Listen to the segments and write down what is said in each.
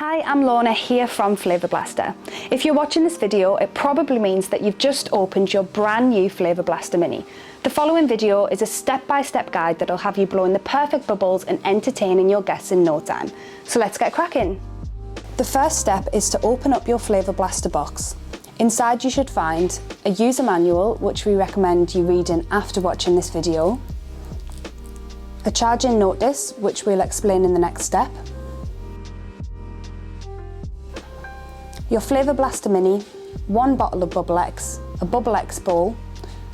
Hi, I'm Lorna here from Flavour Blaster. If you're watching this video, it probably means that you've just opened your brand new Flavour Blaster Mini. The following video is a step-by-step guide that'll have you blowing the perfect bubbles and entertaining your guests in no time. So let's get cracking. The first step is to open up your Flavour Blaster box. Inside you should find a user manual, which we recommend you reading after watching this video, a charging notice, which we'll explain in the next step, your Flavour Blaster Mini, one bottle of Bubble X, a Bubble X bowl,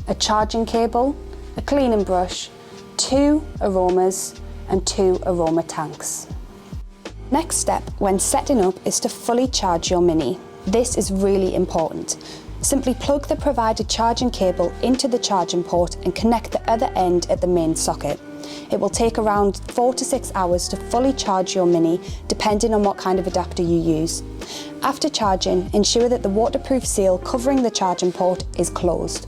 a charging cable, a cleaning brush, 2 aromas and 2 aroma tanks. Next step when setting up is to fully charge your Mini. This is really important. Simply plug the provided charging cable into the charging port and connect the other end at the main socket. It will take around 4 to 6 hours to fully charge your Mini, depending on what kind of adapter you use. After charging, ensure that the waterproof seal covering the charging port is closed.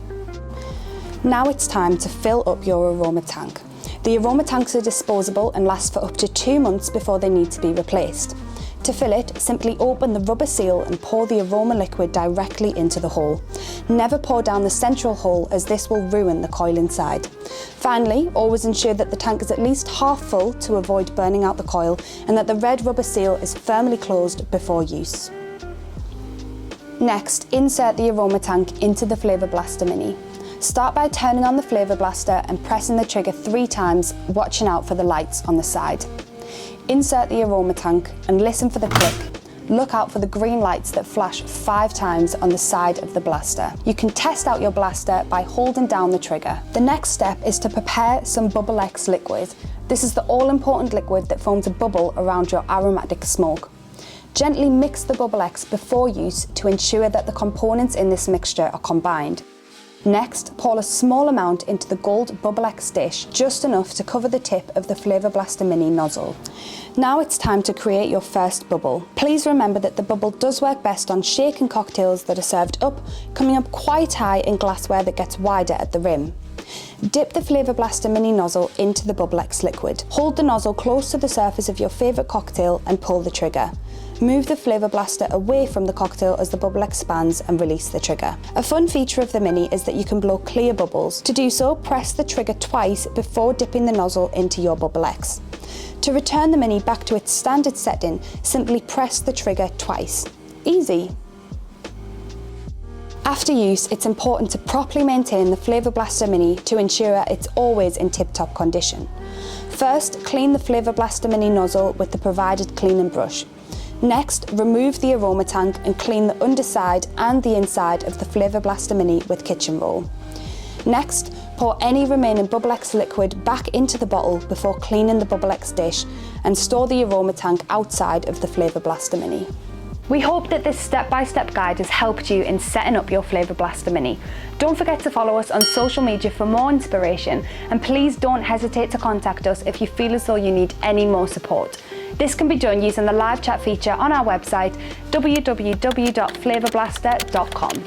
Now it's time to fill up your aroma tank. The aroma tanks are disposable and last for up to 2 months before they need to be replaced. To fill it, simply open the rubber seal and pour the aroma liquid directly into the hole. Never pour down the central hole, as this will ruin the coil inside. Finally, always ensure that the tank is at least half full to avoid burning out the coil, and that the red rubber seal is firmly closed before use. Next, insert the aroma tank into the Flavour Blaster Mini. Start by turning on the Flavour Blaster and pressing the trigger 3 times, watching out for the lights on the side. Insert the aroma tank and listen for the click. Look out for the green lights that flash 5 times on the side of the blaster. You can test out your blaster by holding down the trigger. The next step is to prepare some Bubble X liquid. This is the all-important liquid that forms a bubble around your aromatic smoke. Gently mix the Bubble X before use to ensure that the components in this mixture are combined. Next, pour a small amount into the gold Bubble X dish, just enough to cover the tip of the Flavour Blaster Mini nozzle. Now it's time to create your first bubble. Please remember that the bubble does work best on shaken cocktails that are served up, coming up quite high in glassware that gets wider at the rim. Dip the Flavour Blaster Mini nozzle into the Bubble X liquid. Hold the nozzle close to the surface of your favourite cocktail and pull the trigger. Move the Flavour Blaster away from the cocktail as the bubble expands and release the trigger. A fun feature of the Mini is that you can blow clear bubbles. To do so, press the trigger twice before dipping the nozzle into your Bubble X. To return the Mini back to its standard setting, simply press the trigger twice. Easy. After use, it's important to properly maintain the Flavour Blaster Mini to ensure it's always in tip-top condition. First, clean the Flavour Blaster Mini nozzle with the provided cleaning brush. Next, remove the aroma tank and clean the underside and the inside of the Flavour Blaster Mini with kitchen roll. Next, pour any remaining Bubble X liquid back into the bottle before cleaning the Bubble X dish, and store the aroma tank outside of the Flavour Blaster Mini. We hope that this step-by-step guide has helped you in setting up your Flavour Blaster Mini. Don't forget to follow us on social media for more inspiration, and please don't hesitate to contact us if you feel as though you need any more support. This can be done using the live chat feature on our website, www.flavourblaster.com.